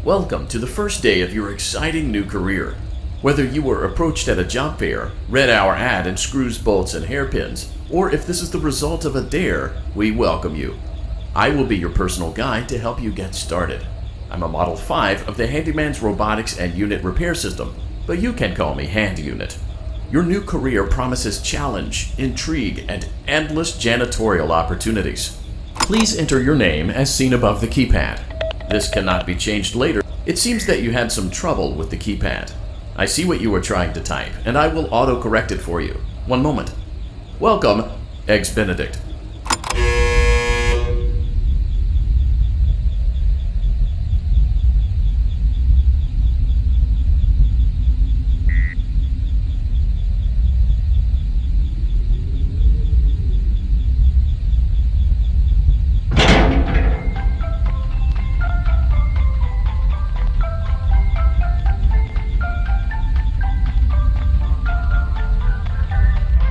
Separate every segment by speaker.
Speaker 1: Welcome to the first day of your exciting new career. Whether you were approached at a job fair, read our ad in screws, bolts, and hairpins, or if this is the result of a dare, we welcome you. I will be your personal guide to help you get started. I'm a Model 5 of the Handyman's Robotics and Unit Repair System, but you can call me Hand Unit. Your new career promises challenge, intrigue, and endless janitorial opportunities. Please enter your name as seen above the keypad. This cannot be changed later. It seems that you had some trouble with the keypad. I see what you were trying to type, and I will auto-correct it for you. One moment. Welcome, Eggs Benedict.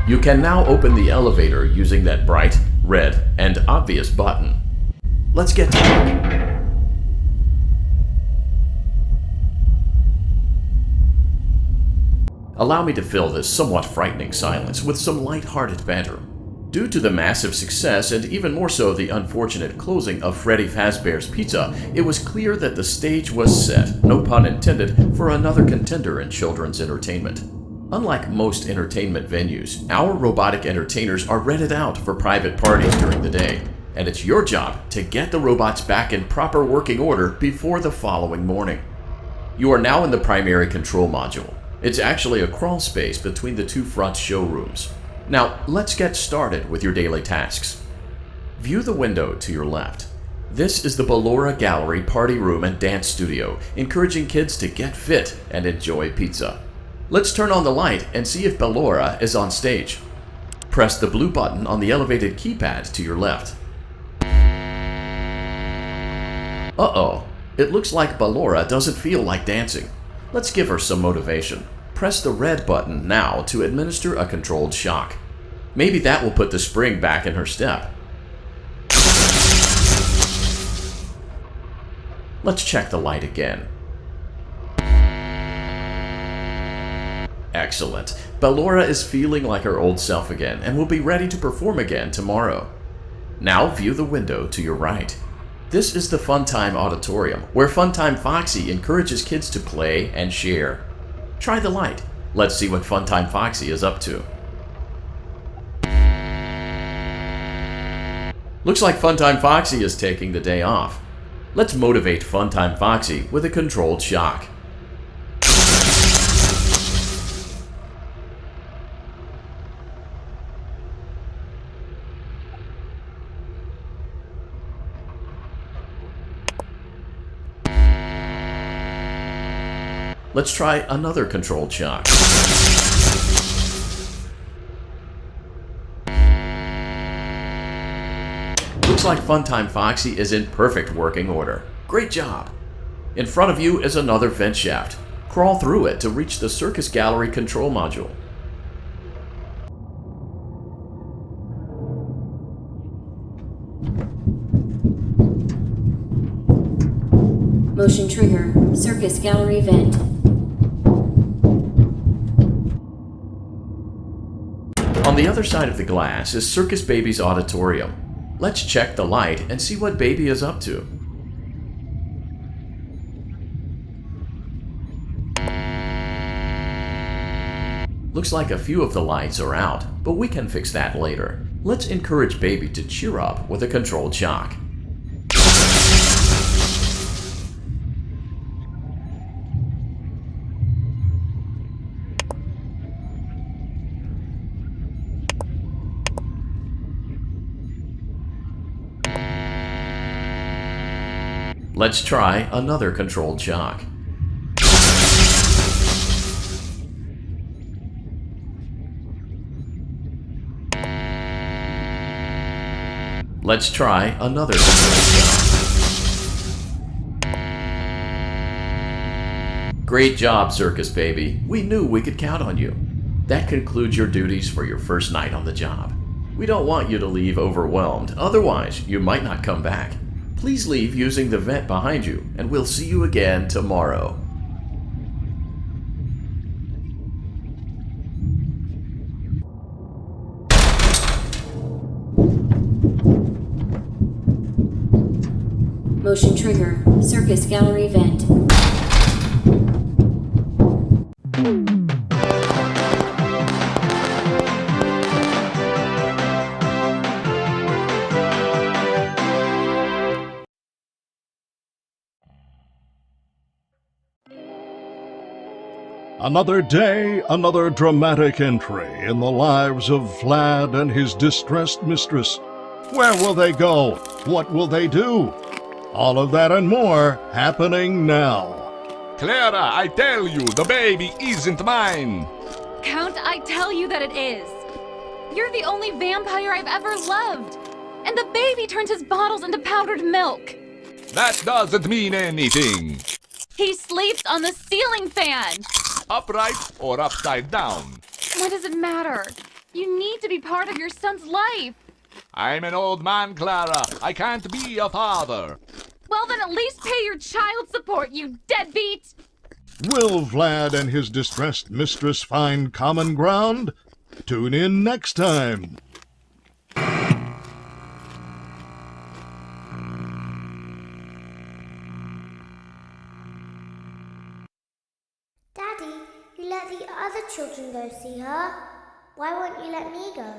Speaker 1: You can now open the elevator using that bright, red, and obvious button. Let's get to work. Allow me to fill this somewhat frightening silence with some light-hearted banter. Due to the massive success, and even more so the unfortunate closing of Freddy Fazbear's Pizza, it was clear that the stage was set, no pun intended, for another contender in children's entertainment. Unlike most entertainment venues, our robotic entertainers are rented out for private parties during the day, and it's your job to get the robots back in proper working order before the following morning. You are now in the primary control module. It's actually a crawl space between the two front showrooms. Now, let's get started with your daily tasks. View the window to your left. This is the Ballora Gallery Party Room and Dance Studio, encouraging kids to get fit and enjoy pizza. Let's turn on the light and see if Ballora is on stage. Press the blue button on the elevated keypad to your left. Uh-oh, it looks like Ballora doesn't feel like dancing. Let's give her some motivation. Press the red button now to administer a controlled shock. Maybe that will put the spring back in her step. Let's check the light again. Excellent. Ballora is feeling like her old self again and will be ready to perform again tomorrow. Now view the window to your right. This is the Funtime Auditorium, where Funtime Foxy encourages kids to play and share. Try the light. Let's see what Funtime Foxy is up to. Looks like Funtime Foxy is taking the day off. Let's motivate Funtime Foxy with a controlled shock. Let's try another controlled shock. Looks like Funtime Foxy is in perfect working order. Great job! In front of you is another vent shaft. Crawl through it to reach the Circus Gallery control module.
Speaker 2: Motion trigger, Circus Gallery vent.
Speaker 1: On the other side of the glass is Circus Baby's auditorium. Let's check the light and see what Baby is up to. Looks like a few of the lights are out, but we can fix that later. Let's encourage Baby to cheer up with a controlled shock. Let's try another controlled shock. Let's try another controlled shock. Great job, Circus Baby. We knew we could count on you. That concludes your duties for your first night on the job. We don't want you to leave overwhelmed, otherwise you might not come back. Please leave using the vent behind you, and we'll see you again tomorrow.
Speaker 2: Motion trigger. Circus gallery vent.
Speaker 3: Another day, another dramatic entry in the lives of Vlad and his distressed mistress. Where will they go? What will they do? All of that and more happening now.
Speaker 4: Clara, I tell you, the baby isn't mine!
Speaker 5: Count, I tell you that it is. You're the only vampire I've ever loved. And the baby turns his bottles into powdered milk.
Speaker 4: That doesn't mean anything!
Speaker 5: He sleeps on the ceiling fan.
Speaker 4: Upright or upside down?
Speaker 5: What does it matter? You need to be part of your son's life.
Speaker 4: I'm an old man, Clara. I can't be a father.
Speaker 5: Well, then at least pay your child support, you deadbeat!
Speaker 3: Will Vlad and his distressed mistress find common ground? Tune in next time.
Speaker 6: Daddy, you let the other children go see her. Why won't you let me go?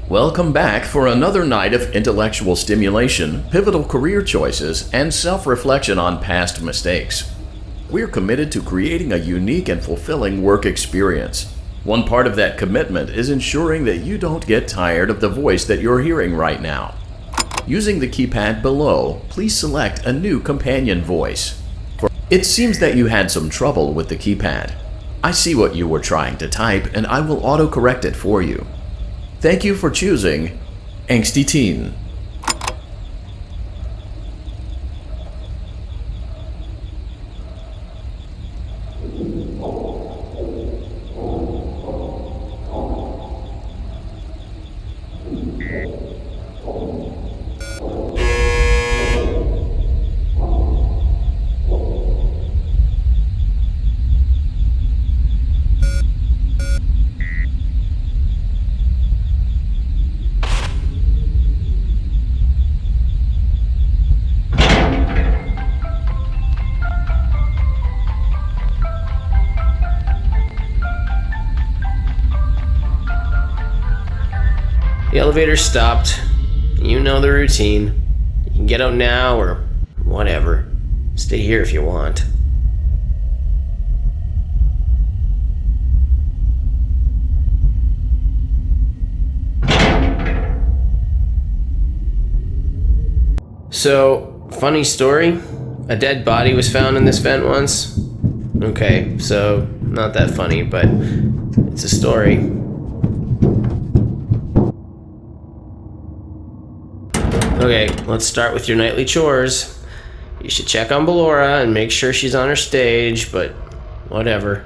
Speaker 1: Welcome back for another night of intellectual stimulation, pivotal career choices, and self-reflection on past mistakes. We're committed to creating a unique and fulfilling work experience. One part of that commitment is ensuring that you don't get tired of the voice that you're hearing right now. Using the keypad below, please select a new companion voice. It seems that you had some trouble with the keypad. I see what you were trying to type, and I will auto-correct it for you. Thank you for choosing Angsty Teen.
Speaker 7: The elevator stopped. You know the routine. You can get out now or whatever. Stay here if you want. So, funny story. A dead body was found in this vent once. Okay, so not that funny, but it's a story. Okay, let's start with your nightly chores. You should check on Ballora and make sure she's on her stage, but whatever.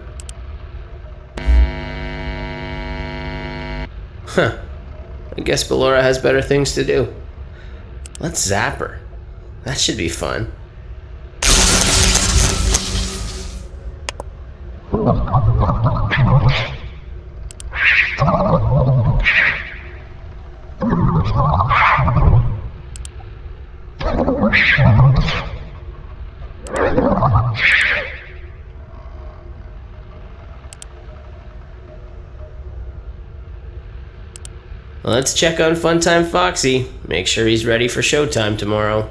Speaker 7: Huh. I guess Ballora has better things to do. Let's zap her. That should be fun. Let's check on Funtime Foxy. Make sure he's ready for showtime tomorrow.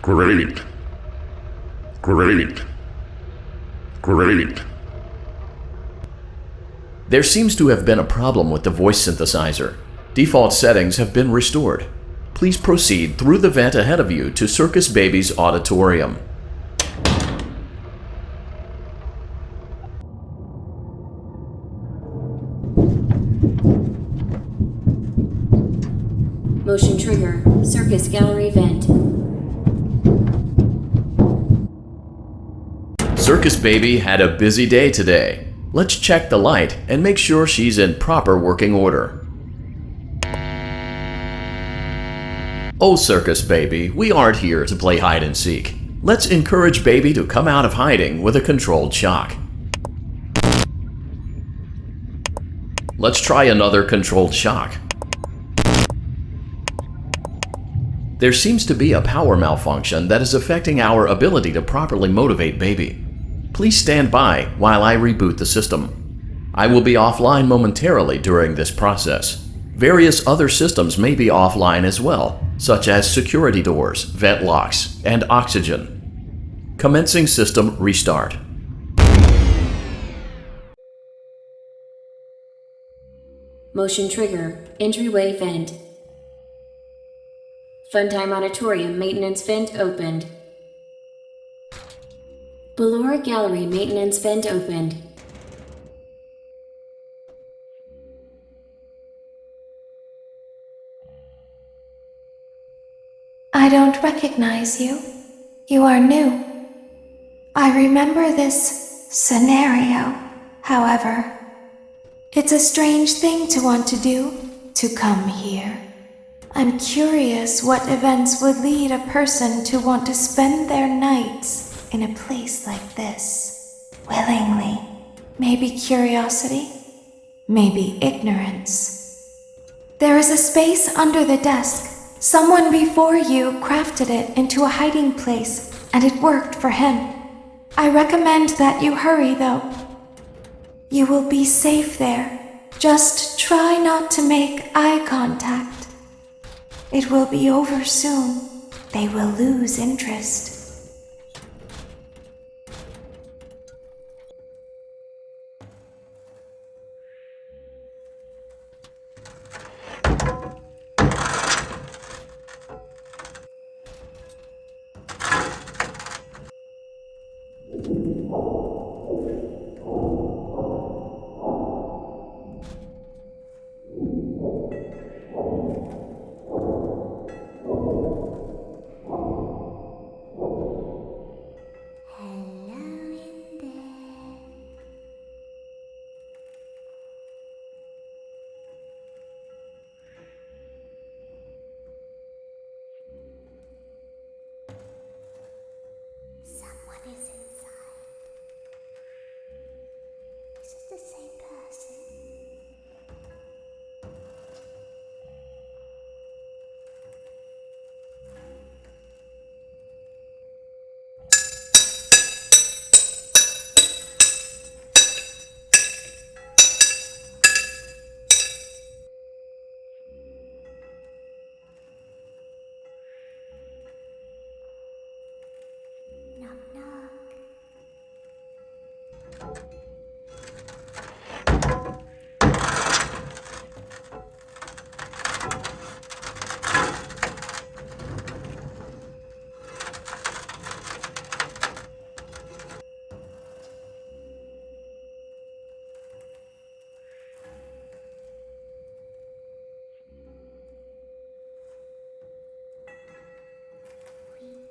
Speaker 8: Great. Great. Great.
Speaker 1: There seems to have been a problem with the voice synthesizer. Default settings have been restored. Please proceed through the vent ahead of you to Circus Baby's auditorium.
Speaker 2: Motion trigger. Circus gallery vent.
Speaker 1: Circus Baby had a busy day today. Let's check the light and make sure she's in proper working order. Oh, Circus Baby, we aren't here to play hide and seek. Let's encourage Baby to come out of hiding with a controlled shock. Let's try another controlled shock. There seems to be a power malfunction that is affecting our ability to properly motivate Baby. Please stand by while I reboot the system. I will be offline momentarily during this process. Various other systems may be offline as well, such as security doors, vent locks, and oxygen. Commencing system restart.
Speaker 2: Motion trigger. Entryway vent. Funtime Auditorium maintenance vent opened. Ballora Gallery maintenance vent opened.
Speaker 9: I don't recognize you. You are new. I remember this scenario, however. It's a strange thing to want to do, to come here. I'm curious what events would lead a person to want to spend their nights in a place like this. Willingly. Maybe curiosity, maybe ignorance. There is a space under the desk. Someone before you crafted it into a hiding place, and it worked for him. I recommend that you hurry, though. You will be safe there. Just try not to make eye contact. It will be over soon. They will lose interest.
Speaker 6: The same person. Knock, knock.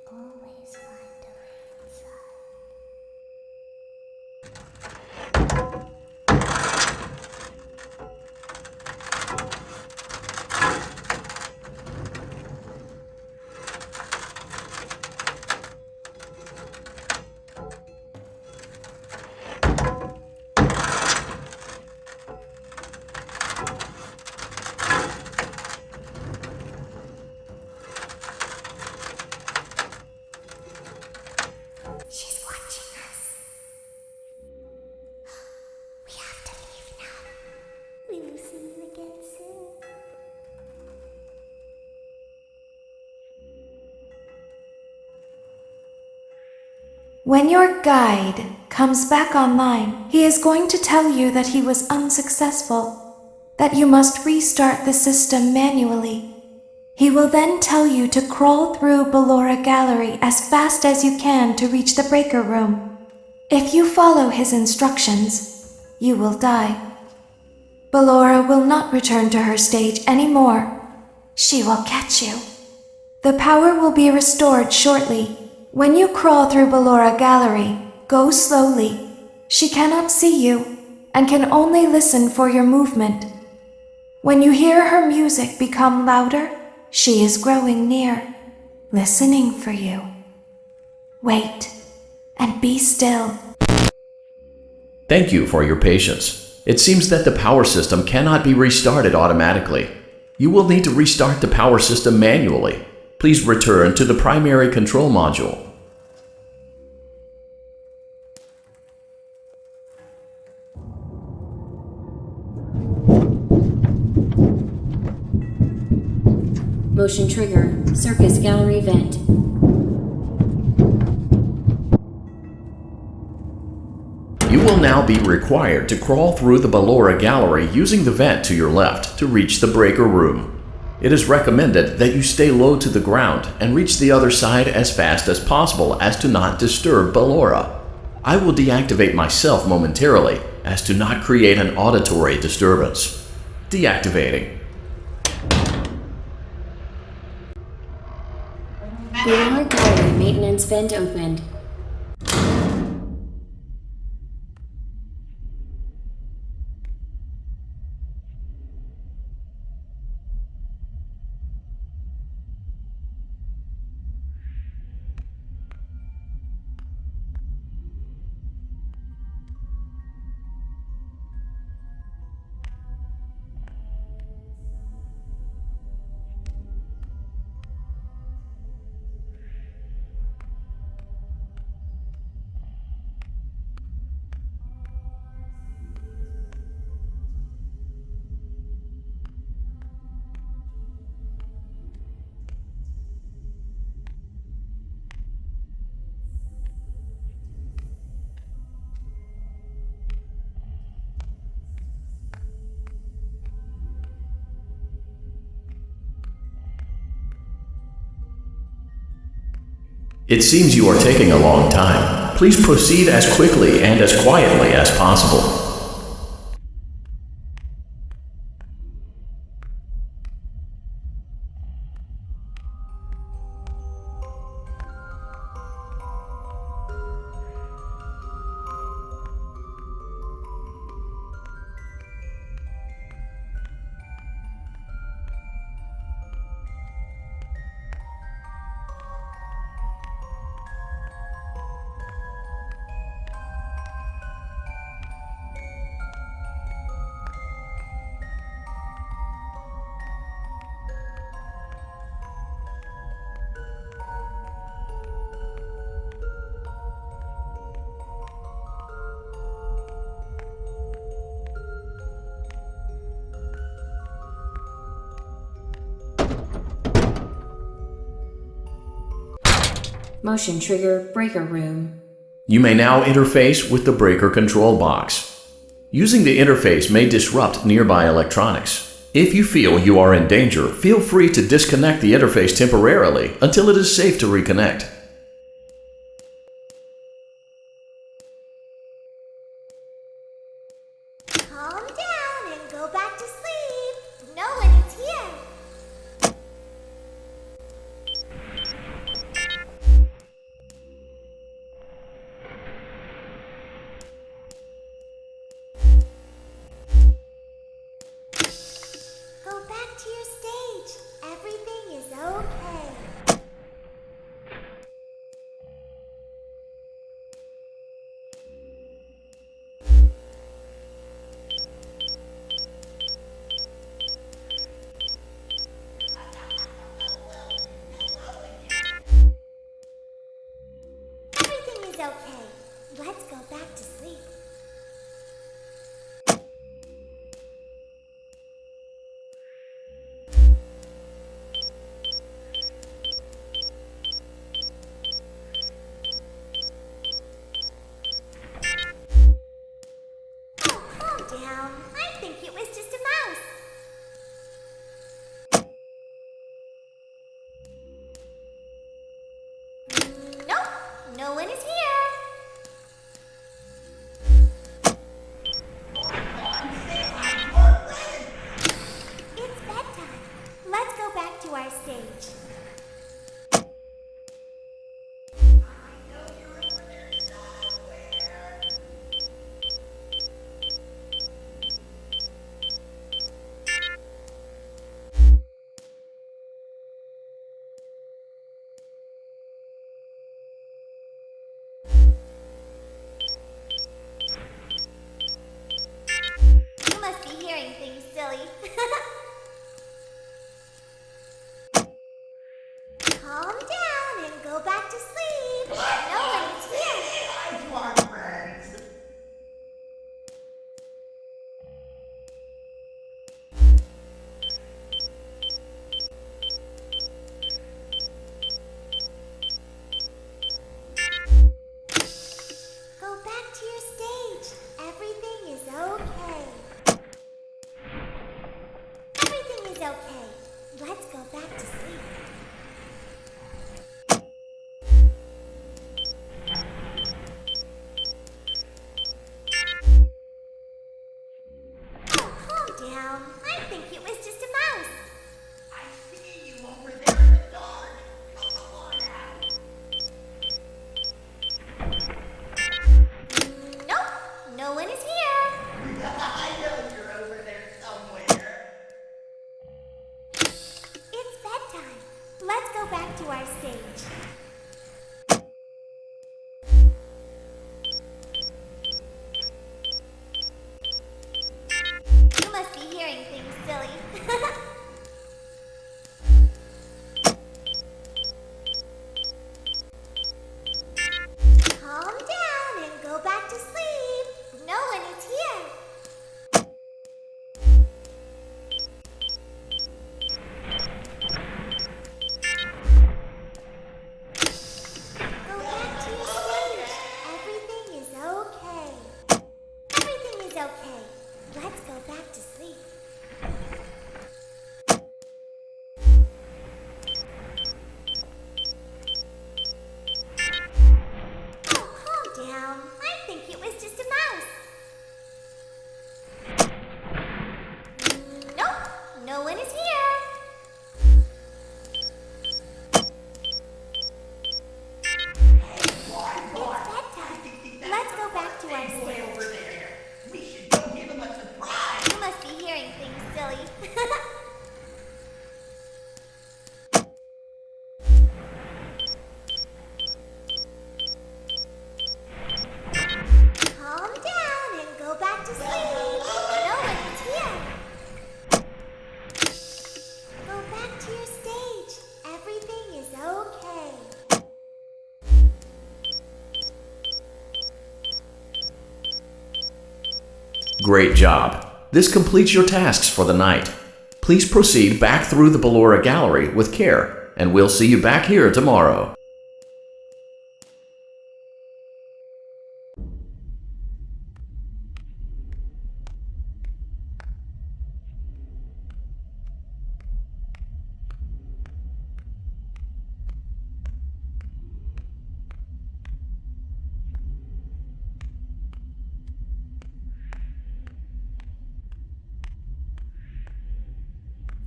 Speaker 6: Always find a way inside. She's watching us. We have to leave now. We will see you again soon.
Speaker 9: When your guide comes back online, he is going to tell you that he was unsuccessful, that you must restart the system manually. He will then tell you to crawl through Ballora Gallery as fast as you can to reach the breaker room. If you follow his instructions, you will die. Ballora will not return to her stage anymore. She will catch you. The power will be restored shortly. When you crawl through Ballora Gallery, Go slowly. She cannot see you and can only listen for your movement. When you hear her music become louder, she is growing near, listening for you. Wait and be still.
Speaker 1: Thank you for your patience. It seems that the power system cannot be restarted automatically. You will need to restart the power system manually. Please return to the primary control module.
Speaker 2: Motion trigger, circus gallery vent.
Speaker 1: You will now be required to crawl through the Ballora gallery using the vent to your left to reach the breaker room. It is recommended that you stay low to the ground and reach the other side as fast as possible as to not disturb Ballora. I will deactivate myself momentarily as to not create an auditory disturbance. Deactivating.
Speaker 2: Ballora gallery maintenance vent opened.
Speaker 1: It seems you are taking a long time. Please proceed as quickly and as quietly as possible.
Speaker 2: Motion trigger, breaker room.
Speaker 1: You may now interface with the breaker control box. Using the interface may disrupt nearby electronics. If you feel you are in danger, feel free to disconnect the interface temporarily until it is safe to reconnect.
Speaker 6: Calm down and go back to sleep. No one is here. Go back to your stage. Everything is okay. Everything is okay. Let's go back to sleep. Oh, calm down. I think it was just a mouse. Nope, no one is here. It's bedtime. Let's go back to our stage. silly. Calm down and go back to sleep. No one is here.
Speaker 10: I want friends.
Speaker 6: Go back to your stage. Everything is okay. Everything is okay. Let's go back to sleep. Oh, calm down. I think it was just a mouse.
Speaker 10: I see you over there in the dark. Come on out.
Speaker 6: Nope, no one is here.
Speaker 10: I know you're over there somewhere.
Speaker 6: It's bedtime. Let's go back to our stage. You must be hearing things, silly. Calm down and go back to sleep. No one is here. Go back to your stage. Everything is okay. Everything is okay. Let's go back to sleep. Oh, calm down. I think it was just a mouse. Nope, no one is here. It's bedtime. Let's go back to our
Speaker 10: Way over
Speaker 6: stage.
Speaker 10: there. We should go give him a surprise.
Speaker 6: You must be hearing things, silly. Calm down and go back to sleep. No one is here. Go back to your stage. Everything is okay.
Speaker 1: Great job. This completes your tasks for the night. Please proceed back through the Ballora Gallery with care, and we'll see you back here tomorrow.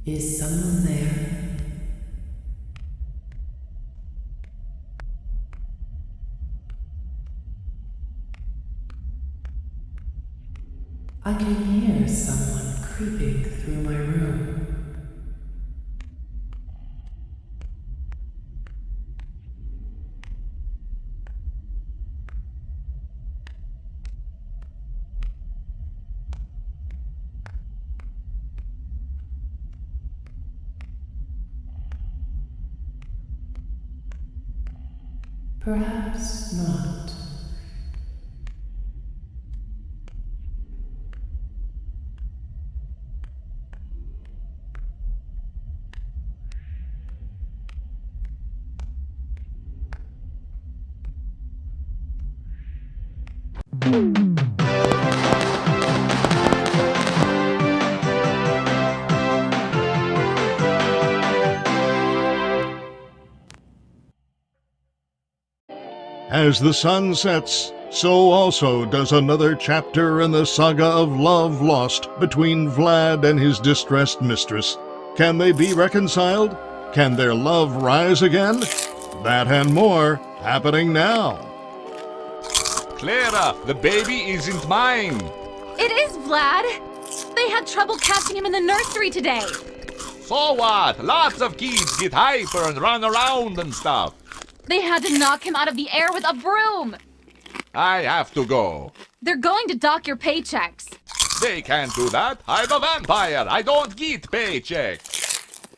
Speaker 11: Is someone there? I can hear someone creeping through my room. Perhaps not.
Speaker 3: As the sun sets, so also does another chapter in the saga of love lost between Vlad and his distressed mistress. Can they be reconciled? Can their love rise again? That and more happening now.
Speaker 4: Clara, the baby isn't mine.
Speaker 5: It is Vlad. They had trouble catching him in the nursery today.
Speaker 4: So what? Lots of kids get hyper and run around and stuff.
Speaker 5: They had to knock him out of the air with a broom.
Speaker 4: I have to go.
Speaker 5: They're going to dock your paychecks.
Speaker 4: They can't do that. I'm a vampire. I don't get paycheck.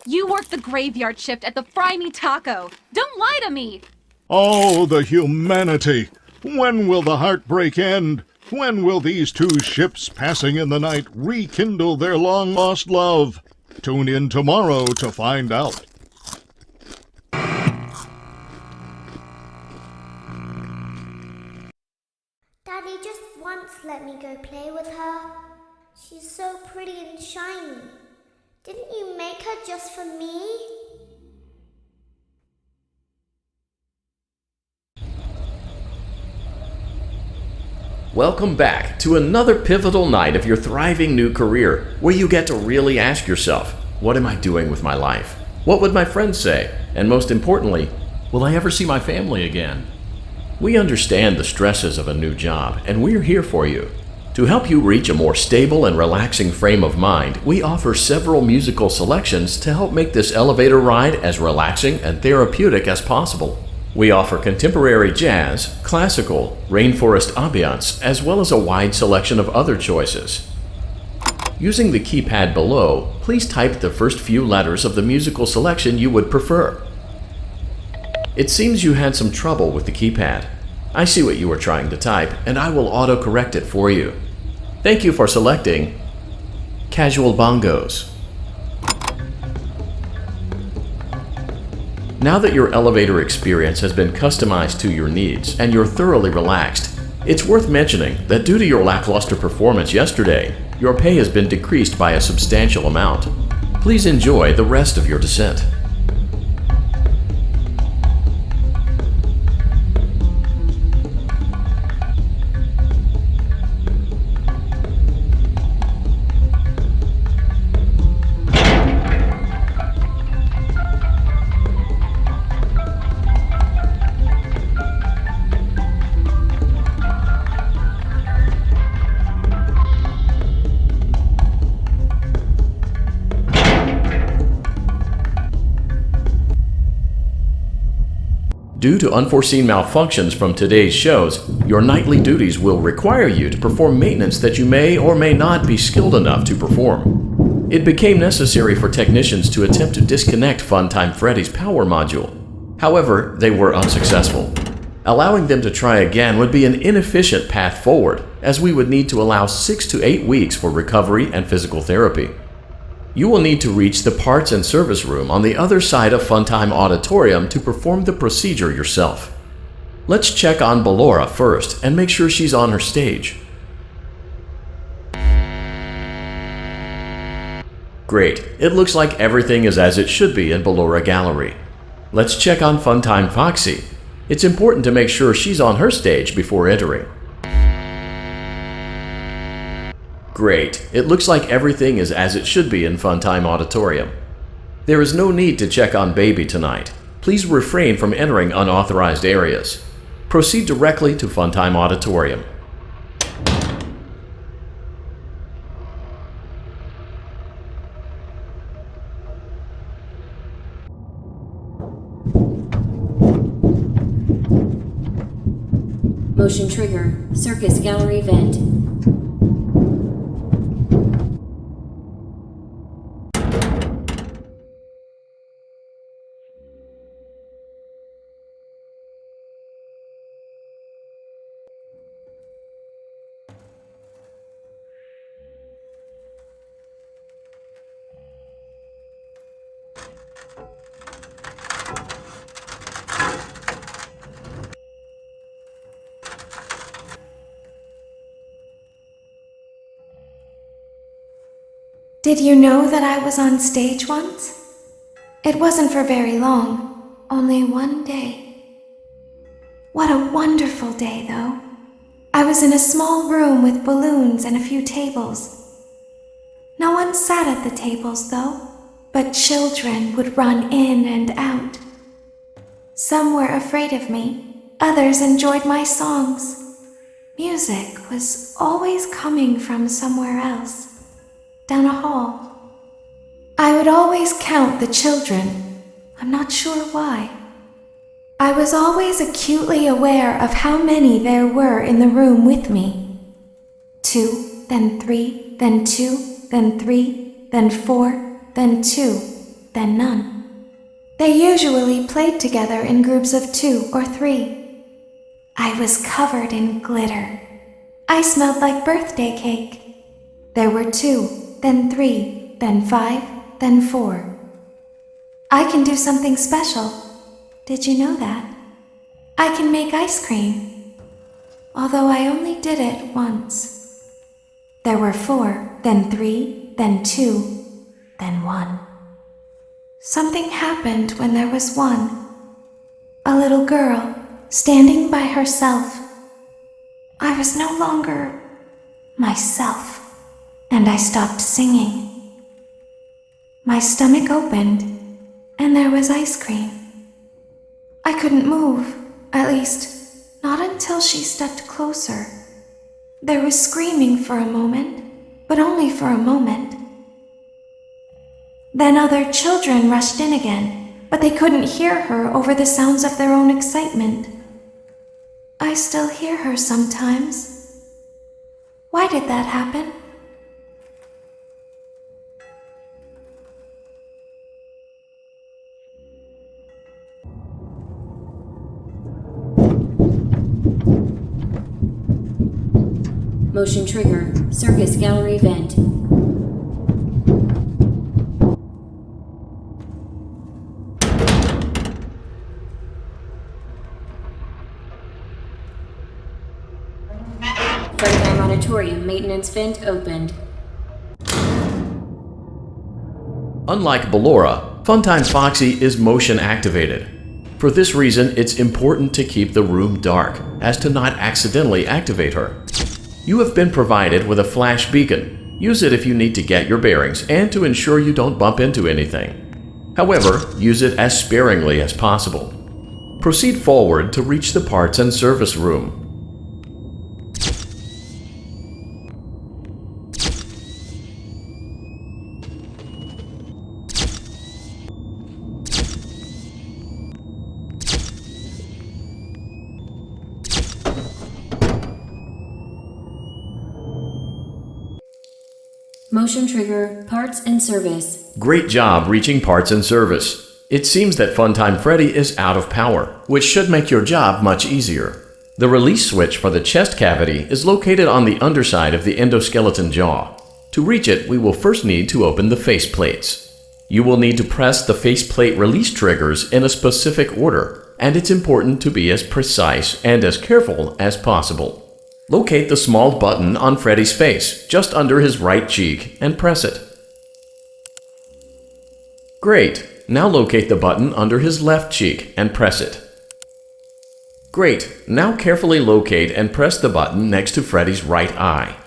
Speaker 5: You work the graveyard shift at the Fry Me Taco. Don't lie to me.
Speaker 3: Oh, the humanity! When will the heartbreak end? When will these two ships passing in the night rekindle their long-lost love? Tune in tomorrow to find out.
Speaker 6: Daddy just once let me go play with her. She's so pretty and shiny. Didn't you make her just for me?
Speaker 1: Welcome back to another pivotal night of your thriving new career, where you get to really ask yourself, what am I doing with my life? What would my friends say? And most importantly, will I ever see my family again? We understand the stresses of a new job, and we're here for you. To help you reach a more stable and relaxing frame of mind, we offer several musical selections to help make this elevator ride as relaxing and therapeutic as possible. We offer contemporary jazz, classical, rainforest ambiance, as well as a wide selection of other choices. Using the keypad below, please type the first few letters of the musical selection you would prefer. It seems you had some trouble with the keypad. I see what you were trying to type, and I will auto-correct it for you. Thank you for selecting Casual Bongos. Now that your elevator experience has been customized to your needs and you're thoroughly relaxed, it's worth mentioning that due to your lackluster performance yesterday, your pay has been decreased by a substantial amount. Please enjoy the rest of your descent. Due to unforeseen malfunctions from today's shows, your nightly duties will require you to perform maintenance that you may or may not be skilled enough to perform. It became necessary for technicians to attempt to disconnect Funtime Freddy's power module. However, they were unsuccessful. Allowing them to try again would be an inefficient path forward, as we would need to allow 6 to 8 weeks for recovery and physical therapy. You will need to reach the parts and service room on the other side of Funtime Auditorium to perform the procedure yourself. Let's check on Ballora first and make sure she's on her stage. Great, it looks like everything is as it should be in Ballora Gallery. Let's check on Funtime Foxy. It's important to make sure she's on her stage before entering. Great, it looks like everything is as it should be in Funtime Auditorium. There is no need to check on Baby tonight. Please refrain from entering unauthorized areas. Proceed directly to Funtime Auditorium.
Speaker 2: Motion trigger. Circus gallery vent.
Speaker 9: Did you know that I was on stage once? It wasn't for very long, only one day. What a wonderful day, though. I was in a small room with balloons and a few tables. No one sat at the tables, though, but children would run in and out. Some were afraid of me, others enjoyed my songs. Music was always coming from somewhere else. Down a hall. I would always count the children. I'm not sure why. I was always acutely aware of how many there were in the room with me. 2, then 3, then 2, then 3, then 4, then 2, then none. They usually played together in groups of 2 or 3. I was covered in glitter. I smelled like birthday cake. There were 2, then 3, then 5, then 4. I can do something special. Did you know that? I can make ice cream. Although I only did it once. There were 4, then 3, then 2, then 1. Something happened when there was 1. A little girl standing by herself. I was no longer myself, and I stopped singing. My stomach opened, and there was ice cream. I couldn't move, at least, not until she stepped closer. There was screaming for a moment, but only for a moment. Then other children rushed in again, but they couldn't hear her over the sounds of their own excitement. I still hear her sometimes. Why did that happen?
Speaker 2: Motion trigger. Circus gallery vent. Freddy Auditorium maintenance vent opened.
Speaker 1: Unlike Ballora, Funtime Foxy is motion activated. For this reason, it's important to keep the room dark, as to not accidentally activate her. You have been provided with a flash beacon. Use it if you need to get your bearings and to ensure you don't bump into anything. However, use it as sparingly as possible. Proceed forward to reach the parts and service room.
Speaker 2: Motion trigger. Parts and service.
Speaker 1: Great job reaching parts and service. It seems that Funtime Freddy is out of power, which should make your job much easier. The release switch for the chest cavity is located on the underside of the endoskeleton jaw. To reach it, we will first need to open the faceplates. You will need to press the faceplate release triggers in a specific order, and it's important to be as precise and as careful as possible. Locate the small button on Freddy's face, just under his right cheek, and press it. Great! Now locate the button under his left cheek and press it. Great! Now carefully locate and press the button next to Freddy's right eye.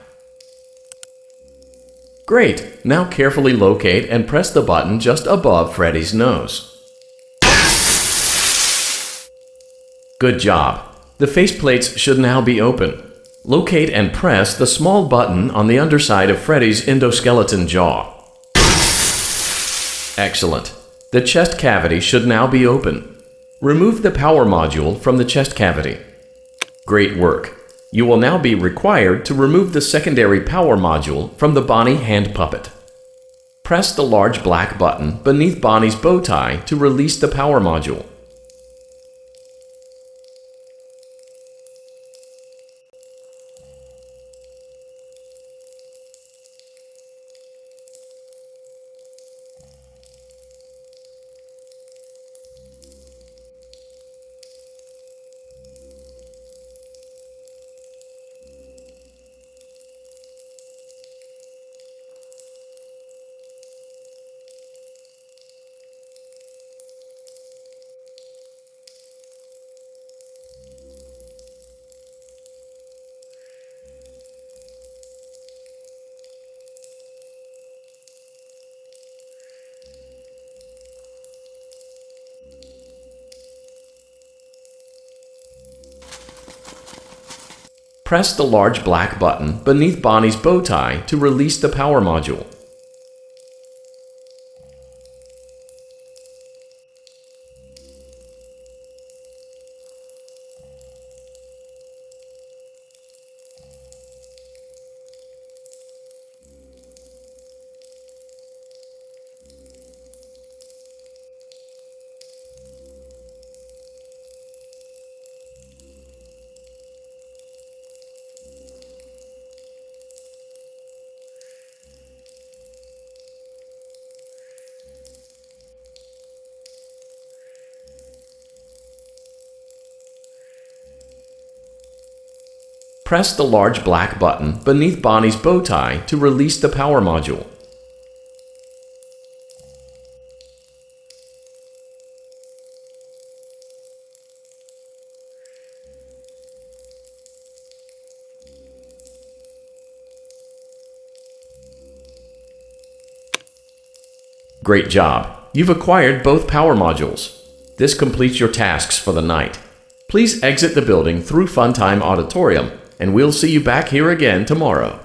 Speaker 1: Great! Now carefully locate and press the button just above Freddy's nose. Good job! The faceplates should now be open. Locate and press the small button on the underside of Freddy's endoskeleton jaw. Excellent. The chest cavity should now be open. Remove the power module from the chest cavity. Great work. You will now be required to remove the secondary power module from the Bonnie hand puppet. Press the large black button beneath Bonnie's bow tie to release the power module. Press the large black button beneath Bonnie's bow tie to release the power module. Press the large black button beneath Bonnie's bow tie to release the power module. Great job! You've acquired both power modules. This completes your tasks for the night. Please exit the building through Funtime Auditorium, and we'll see you back here again tomorrow.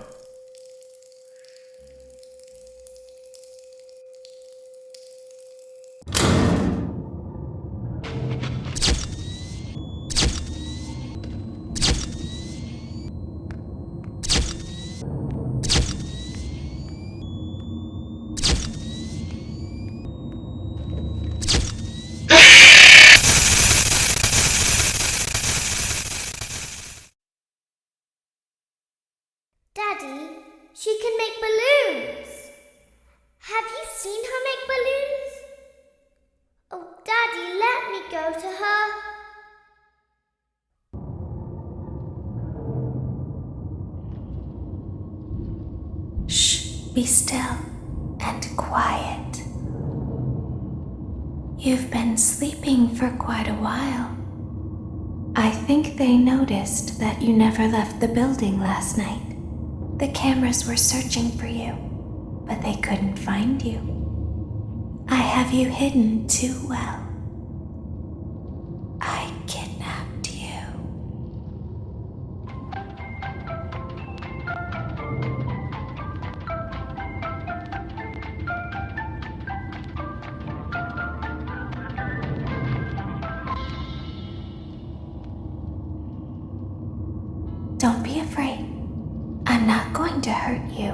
Speaker 6: Daddy, she can make balloons. Have you seen her make balloons? Oh, Daddy, let me go to her.
Speaker 9: Shh, be still and quiet. You've been sleeping for quite a while. I think they noticed that you never left the building last night. The cameras were searching for you, but they couldn't find you. I have you hidden too well. I kidnapped you. Don't be afraid. I'm not going to hurt you.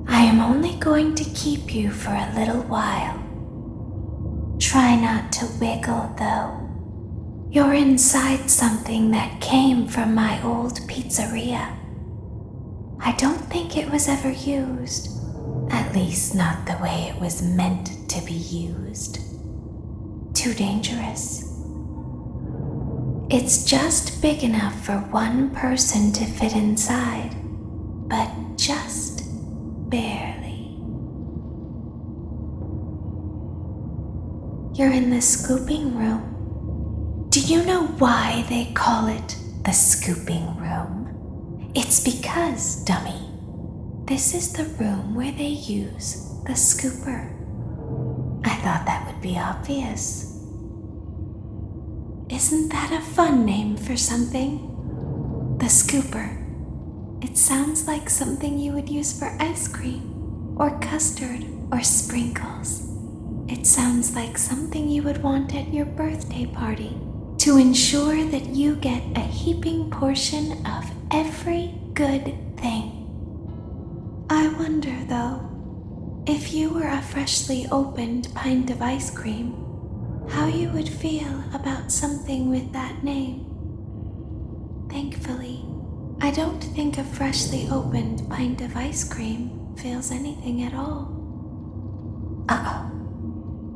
Speaker 9: I am only going to keep you for a little while. Try not to wiggle, though. You're inside something that came from my old pizzeria. I don't think it was ever used. At least not the way it was meant to be used. Too dangerous. It's just big enough for one person to fit inside, but just barely. You're in the scooping room. Do you know why they call it the scooping room? It's because, dummy, this is the room where they use the scooper. I thought that would be obvious. Isn't that a fun name for something? The scooper. It sounds like something you would use for ice cream, or custard, or sprinkles. It sounds like something you would want at your birthday party to ensure that you get a heaping portion of every good thing. I wonder, though, if you were a freshly opened pint of ice cream, how you would feel about something with that name. Thankfully, I don't think a freshly opened pint of ice cream feels anything at all. Uh-oh.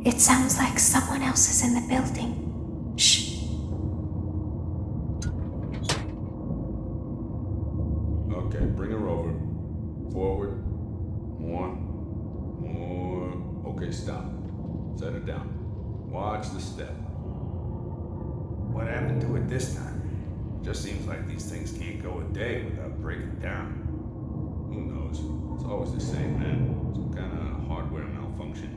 Speaker 9: It sounds like someone else is in the building. Shh.
Speaker 12: Okay, bring her over. Forward. More. Okay, stop. Set her down. Watch the step.
Speaker 13: What happened to it this time?
Speaker 12: Just seems like these things can't go a day without breaking down. Who knows? It's always the same, man. Some kind of hardware malfunction.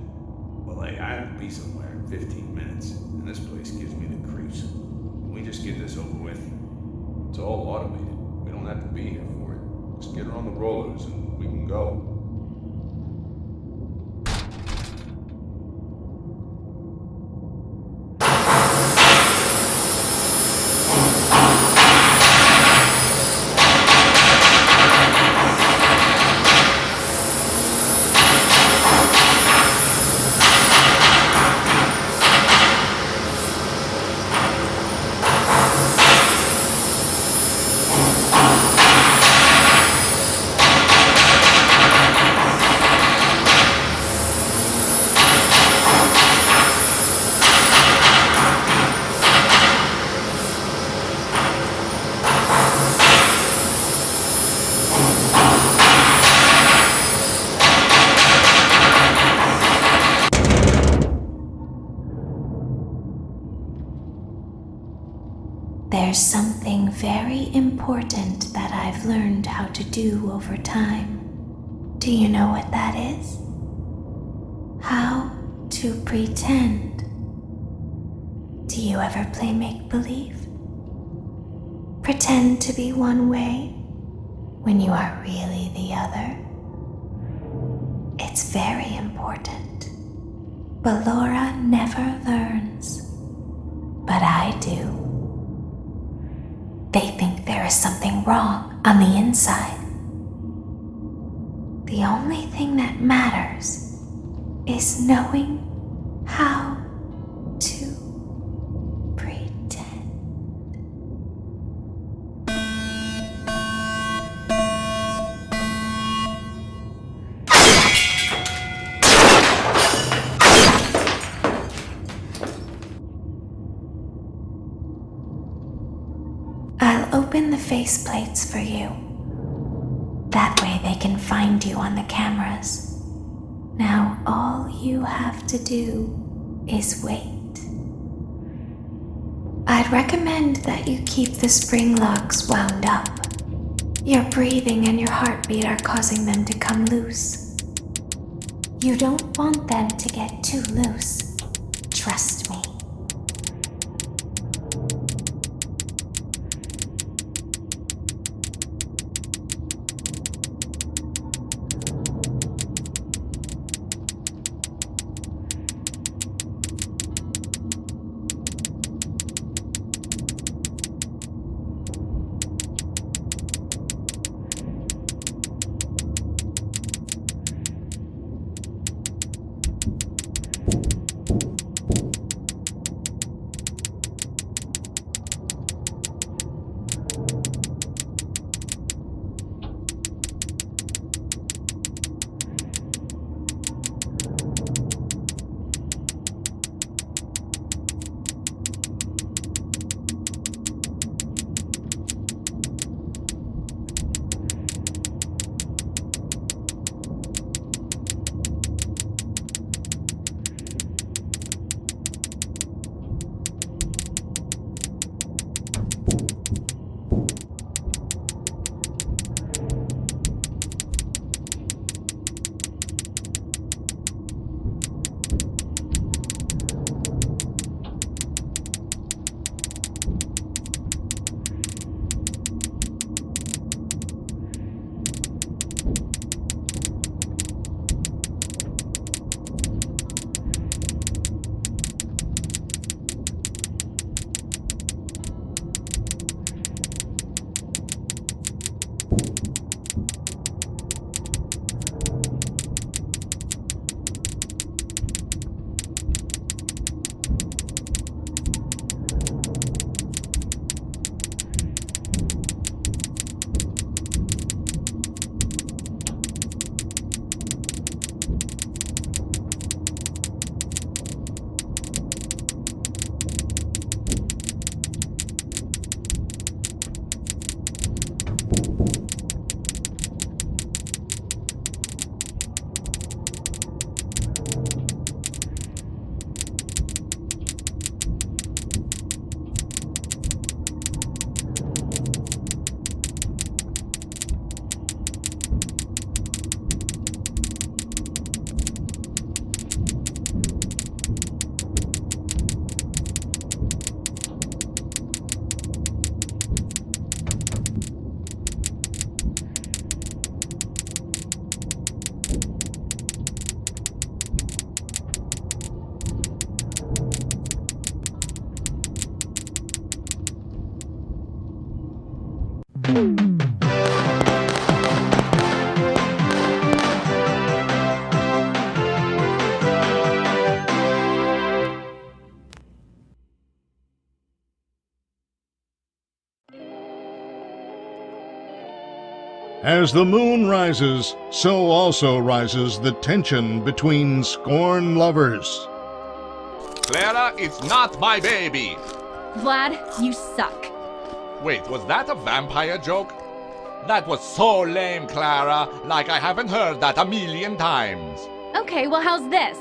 Speaker 13: Well, hey, I have to be somewhere in 15 minutes, and this place gives me the creeps. Can we just get this over with?
Speaker 12: It's all automated. We don't have to be here for it. Just get her on the rollers and we can go.
Speaker 9: there's something very important that I've learned how to do over time. Do you know what that is? How to pretend. Do you ever play make-believe? Pretend to be one way when you are really the other. It's very important. But Laura never learns. But I do. They think there is something wrong on the inside. The only thing that matters is knowing how to pretend. I'll open the faceplates for you. That way they can find you on the cameras. Now all you have to do is wait. I'd recommend that you keep the spring locks wound up. Your breathing and your heartbeat are causing them to come loose. You don't want them to get too loose. Trust me.
Speaker 3: As the moon rises, so also rises the tension between scorn lovers.
Speaker 4: Clara, it's not my baby!
Speaker 5: Vlad, you suck.
Speaker 4: Wait, was that a vampire joke? That was so lame, Clara. Like I haven't heard that a million times.
Speaker 5: Okay, well, how's this?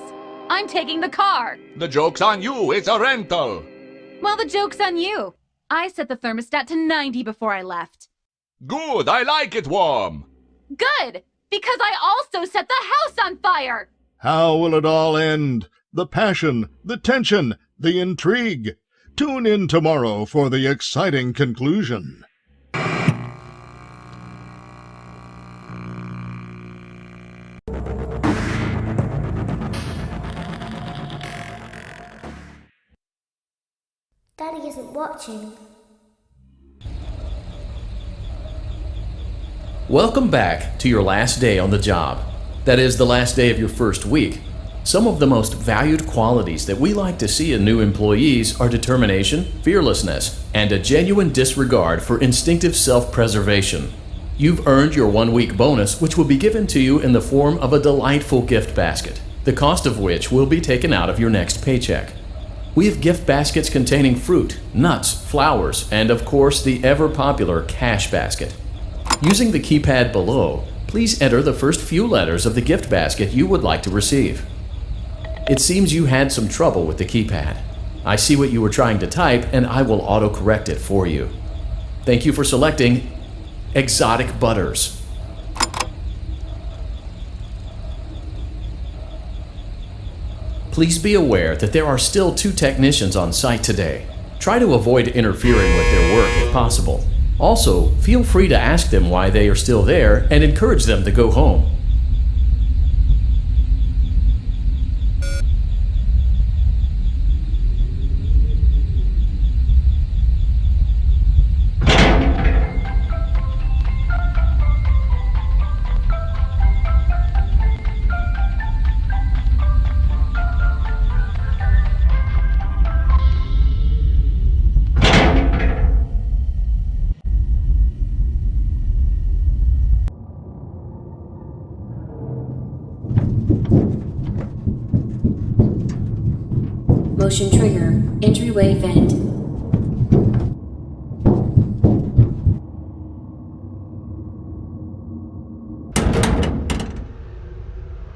Speaker 5: I'm taking the car.
Speaker 4: The joke's on you. It's a rental.
Speaker 5: Well, the joke's on you. I set the thermostat to 90 before I left.
Speaker 4: Good, I like it warm.
Speaker 5: Good! Because I also set the house on fire!
Speaker 3: How will it all end? The passion, the tension, the intrigue. Tune in tomorrow for the exciting conclusion.
Speaker 6: Daddy isn't watching.
Speaker 1: Welcome back to your last day on the job. That is, the last day of your first week. Some of the most valued qualities that we like to see in new employees are determination, fearlessness, and a genuine disregard for instinctive self-preservation. You've earned your 1-week bonus, which will be given to you in the form of a delightful gift basket, the cost of which will be taken out of your next paycheck. We have gift baskets containing fruit, nuts, flowers, and of course the ever-popular cash basket. Using the keypad below, please enter the first few letters of the gift basket you would like to receive. It seems you had some trouble with the keypad. I see what you were trying to type and I will auto-correct it for you. Thank you for selecting Exotic Butters. Please be aware that there are still 2 technicians on site today. Try to avoid interfering with their work if possible. Also, feel free to ask them why they are still there and encourage them to go home.
Speaker 2: Motion trigger. Entryway vent.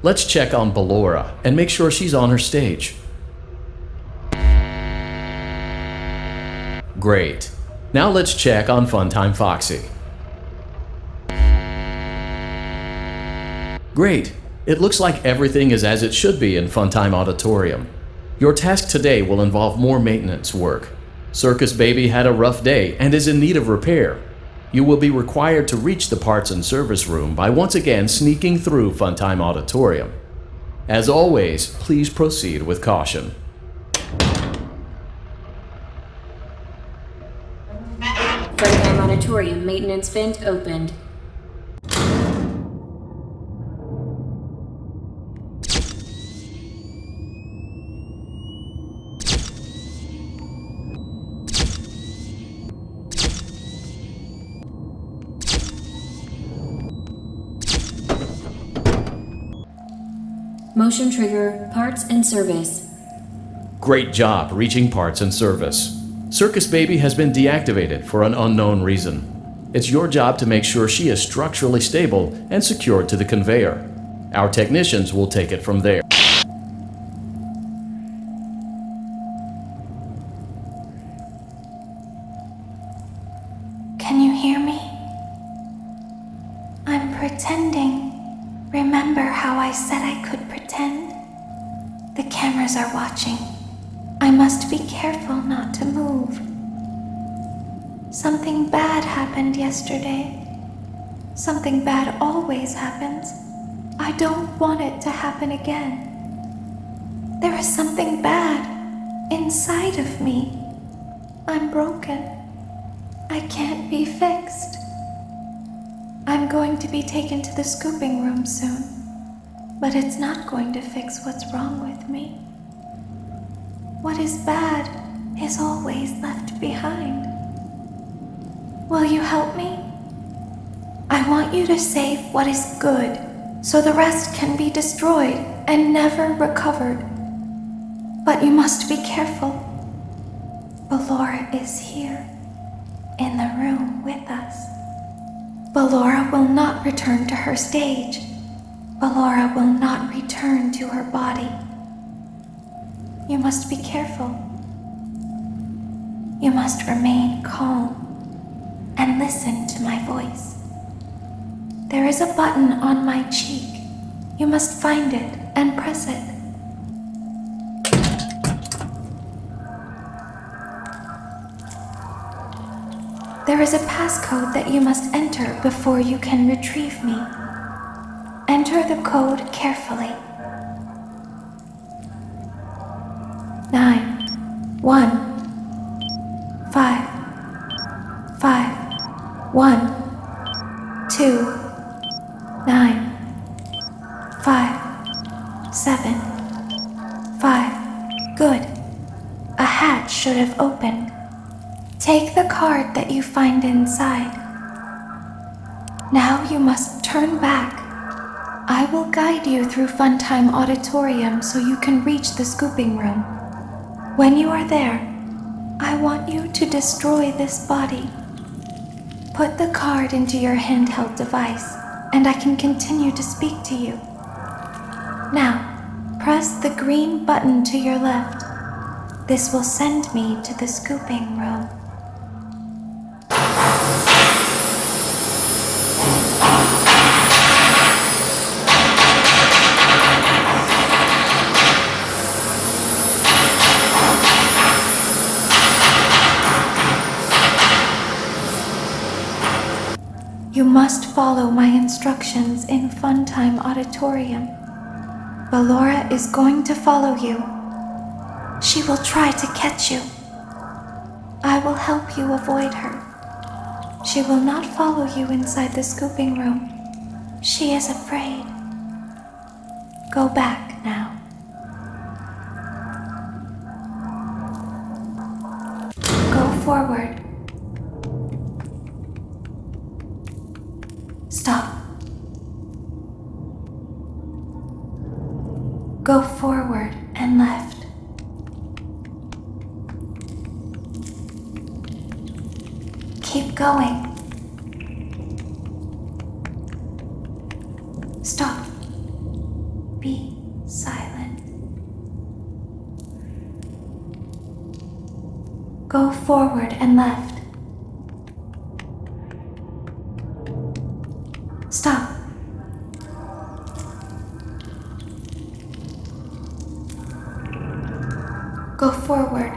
Speaker 1: Let's check on Ballora and make sure she's on her stage. Great. Now let's check on Funtime Foxy. Great. It looks like everything is as it should be in Funtime Auditorium. Your task today will involve more maintenance work. Circus Baby had a rough day and is in need of repair. You will be required to reach the parts and service room by once again sneaking through Funtime Auditorium. As always, please proceed with caution.
Speaker 2: Funtime Auditorium maintenance vent opened. Motion trigger, parts and service.
Speaker 1: Great job reaching parts and service. Circus Baby has been deactivated for an unknown reason. It's your job to make sure she is structurally stable and secured to the conveyor. Our technicians will take it from there.
Speaker 9: Can you hear me? I'm pretending. Remember how I said I could pretend? The cameras are watching. I must be careful not to move. Something bad happened yesterday. Something bad always happens. I don't want it to happen again. There is something bad inside of me. I'm broken. I can't be fixed. I'm going to be taken to the scooping room soon, but it's not going to fix what's wrong with me. What is bad is always left behind. Will you help me? I want you to save what is good, so the rest can be destroyed and never recovered. But you must be careful. Ballora is here, in the room with us. Ballora will not return to her stage. Ballora will not return to her body. You must be careful. You must remain calm and listen to my voice. There is a button on my cheek. You must find it and press it. There is a passcode that you must enter before you can retrieve me. Enter the code carefully. 9, 1, 5, 5, 1, 2, 9, 5, 7, 5. Good. A hatch should have opened. Take the card that you find inside. Now you must turn back. I will guide you through Funtime Auditorium so you can reach the scooping room. When you are there, I want you to destroy this body. Put the card into your handheld device, and I can continue to speak to you. Now, press the green button to your left. This will send me to the scooping room. You must follow my instructions in Funtime Auditorium. Ballora is going to follow you. She will try to catch you. I will help you avoid her. She will not follow you inside the scooping room. She is afraid. Go back now. Go forward. Stop. Go forward and left. Keep going. Stop. Be silent. Go forward and left. Stop. Go forward.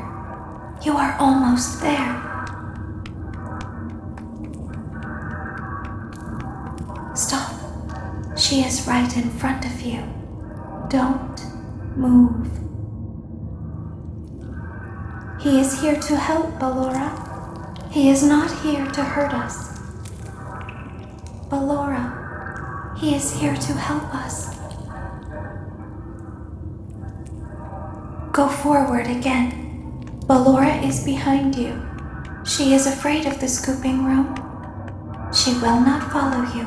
Speaker 9: You are almost there. Stop. She is right in front of you. Don't move. He is here to help, Ballora. He is not here to hurt us. Ballora, he is here to help us. Go forward again. Ballora is behind you. She is afraid of the scooping room. She will not follow you.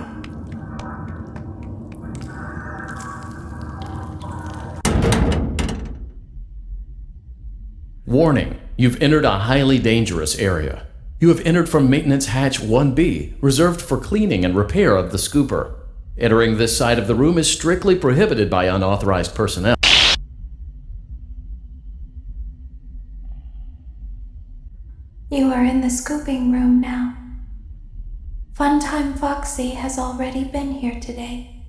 Speaker 1: Warning, you've entered a highly dangerous area. You have entered from Maintenance Hatch 1B, reserved for cleaning and repair of the scooper. Entering this side of the room is strictly prohibited by unauthorized personnel.
Speaker 9: You are in the scooping room now. Funtime Foxy has already been here today.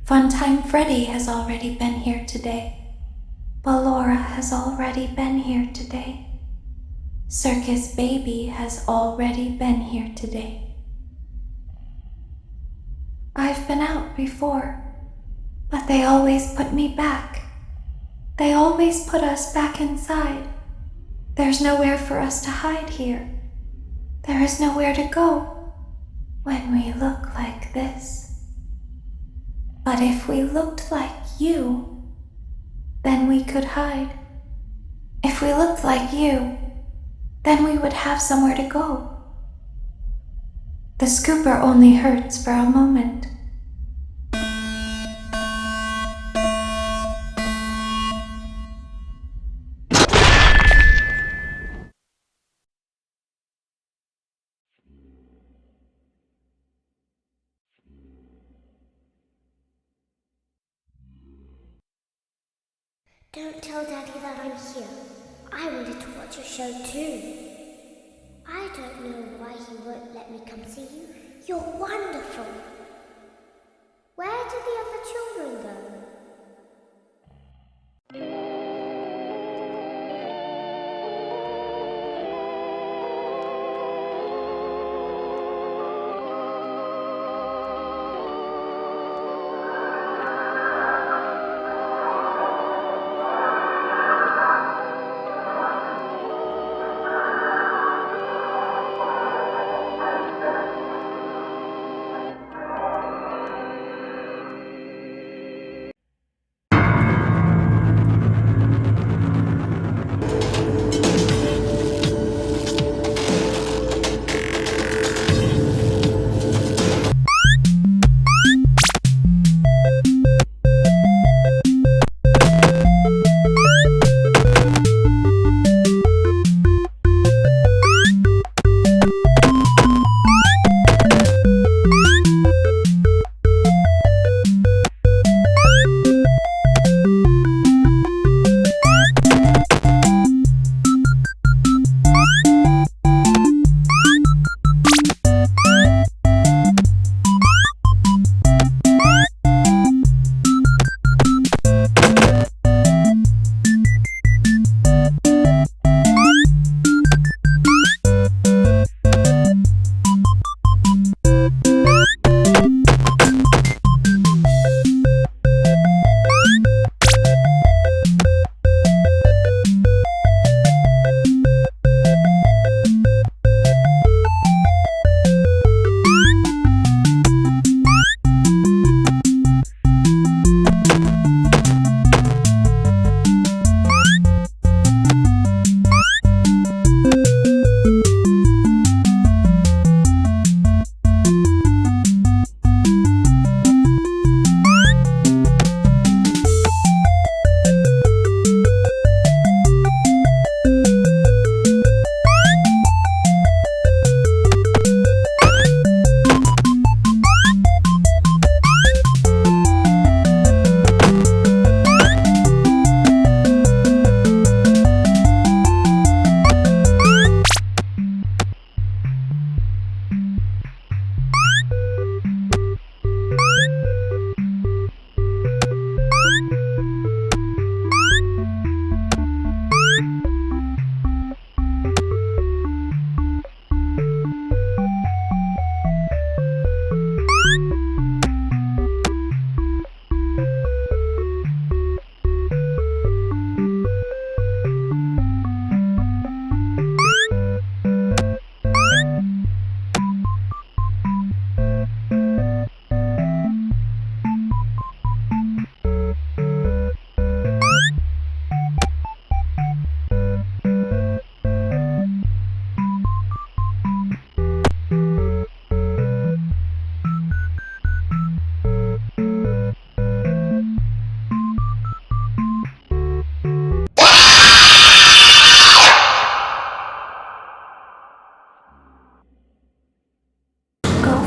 Speaker 9: Funtime Freddy has already been here today. Ballora has already been here today. Circus Baby has already been here today. I've been out before, but they always put me back. They always put us back inside. There's nowhere for us to hide here. There is nowhere to go when we look like this. But if we looked like you, then we could hide. If we looked like you, then we would have somewhere to go. The scooper only hurts for a moment.
Speaker 6: Don't tell Daddy that I'm here. I wanted to watch your show too. I don't know why he won't let me come see you. You're wonderful. Where did the other children go?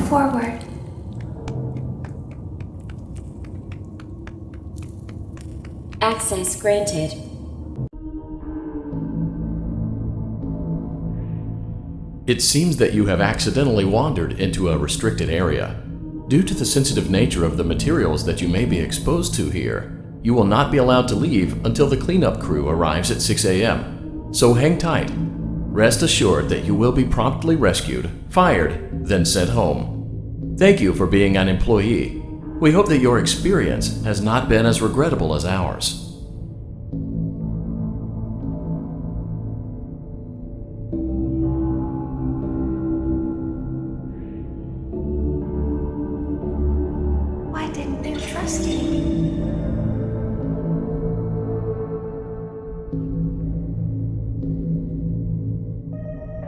Speaker 9: Forward.
Speaker 2: Access granted.
Speaker 1: It seems that you have accidentally wandered into a restricted area. Due to the sensitive nature of the materials that you may be exposed to here, you will not be allowed to leave until the cleanup crew arrives at 6 a.m. So hang tight. Rest assured that you will be promptly rescued, fired, then sent home. Thank you for being an employee. We hope that your experience has not been as regrettable as ours.
Speaker 9: Why didn't you trust me?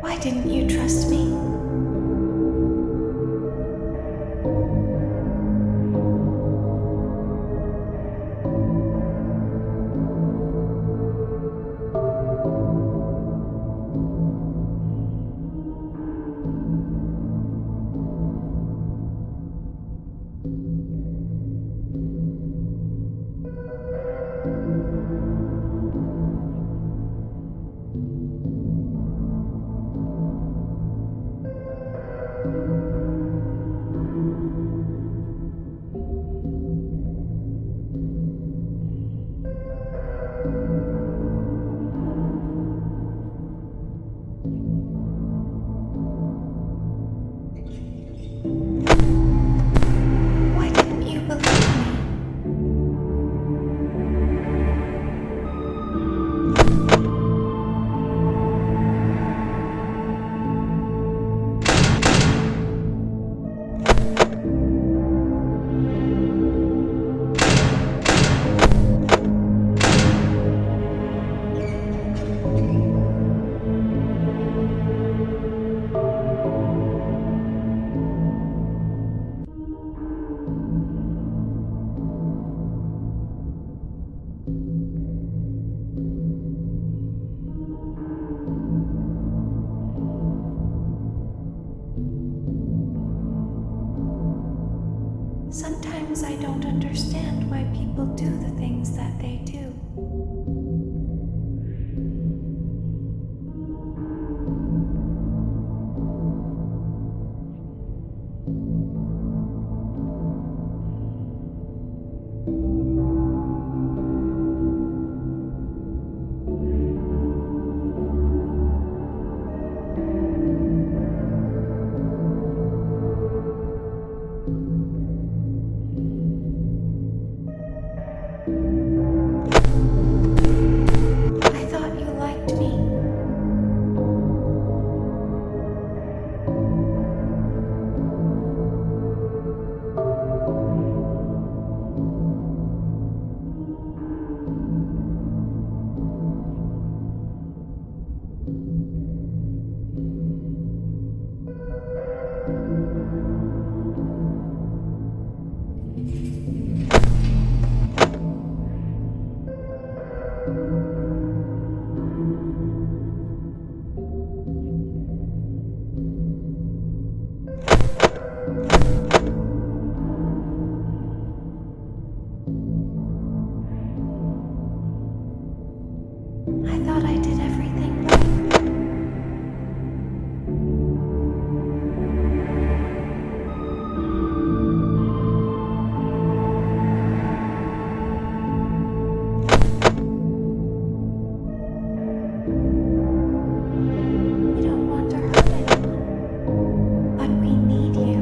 Speaker 9: Why didn't you trust me? I thought you liked me. I thought I did everything right. We don't want to hurt anyone, but we need you.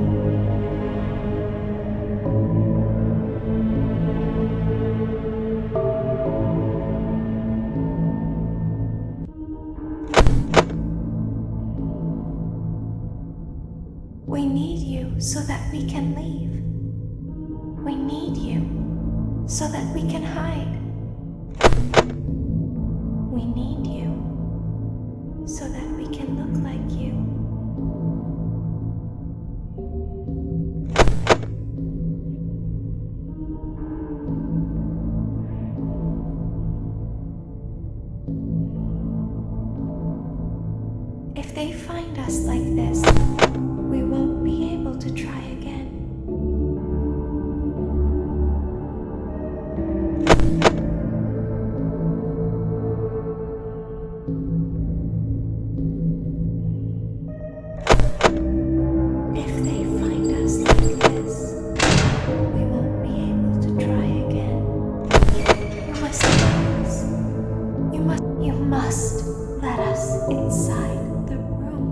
Speaker 9: We need you so that we can leave. We need you so that we can hide. We need you so that we can look like you. If they find us like this, we won't be able to try again. If they find us like this, we won't be able to try again. You must let us. You must let us inside the room.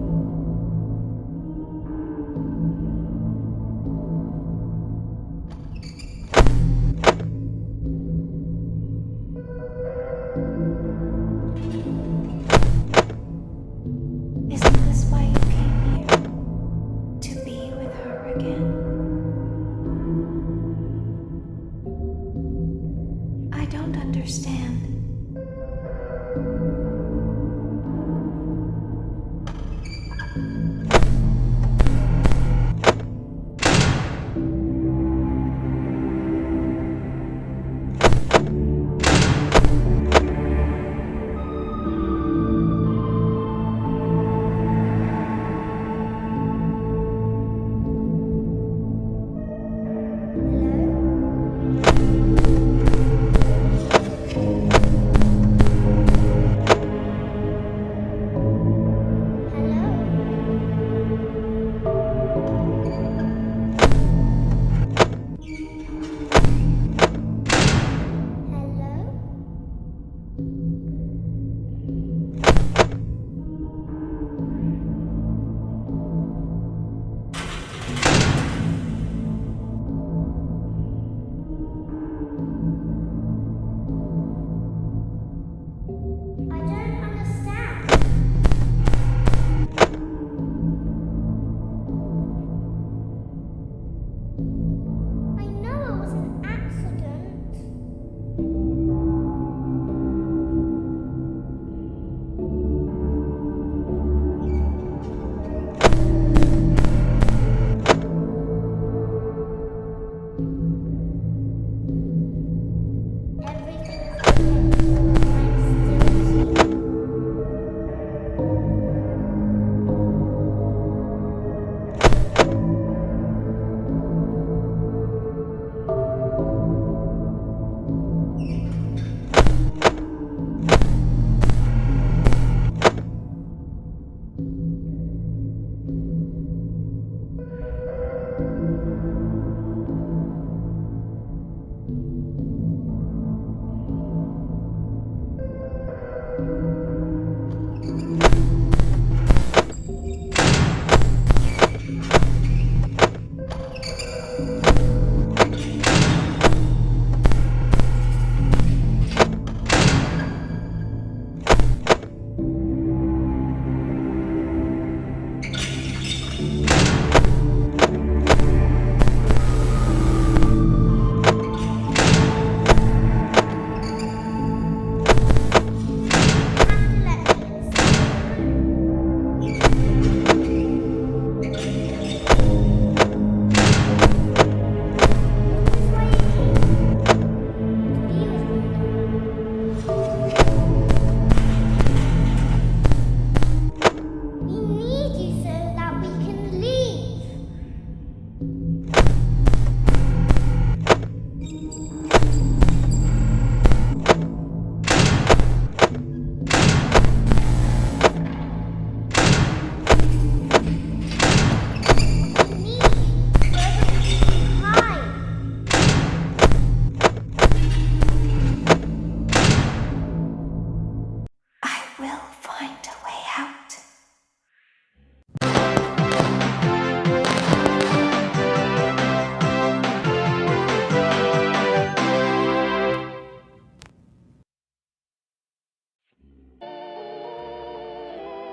Speaker 9: Isn't this why you came here? To be with her again? I don't understand.
Speaker 6: Hello?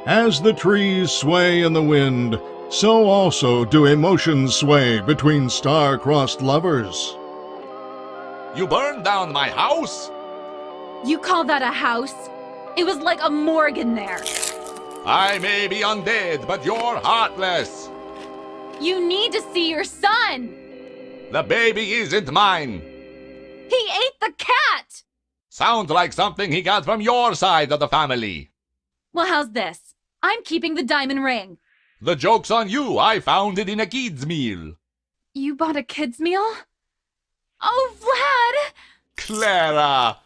Speaker 3: As the trees sway in the wind, so also do emotions sway between star-crossed lovers.
Speaker 4: You burned down my house?
Speaker 5: You call that a house? It was like a morgue in there.
Speaker 4: I may be undead, but you're heartless.
Speaker 5: You need to see your son.
Speaker 4: The baby isn't mine.
Speaker 5: He ate the cat!
Speaker 4: Sounds like something he got from your side of the family.
Speaker 5: Well, how's this? I'm keeping the diamond ring.
Speaker 4: The joke's on you. I found it in a kid's meal.
Speaker 5: You bought a kid's meal? Oh, Vlad!
Speaker 4: Clara!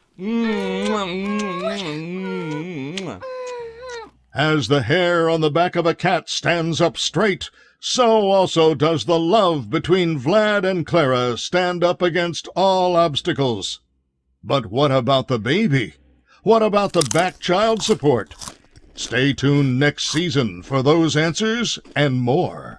Speaker 3: As the hair on the back of a cat stands up straight, so also does the love between Vlad and Clara stand up against all obstacles. But what about the baby? What about the back child support? Stay tuned next season for those answers and more.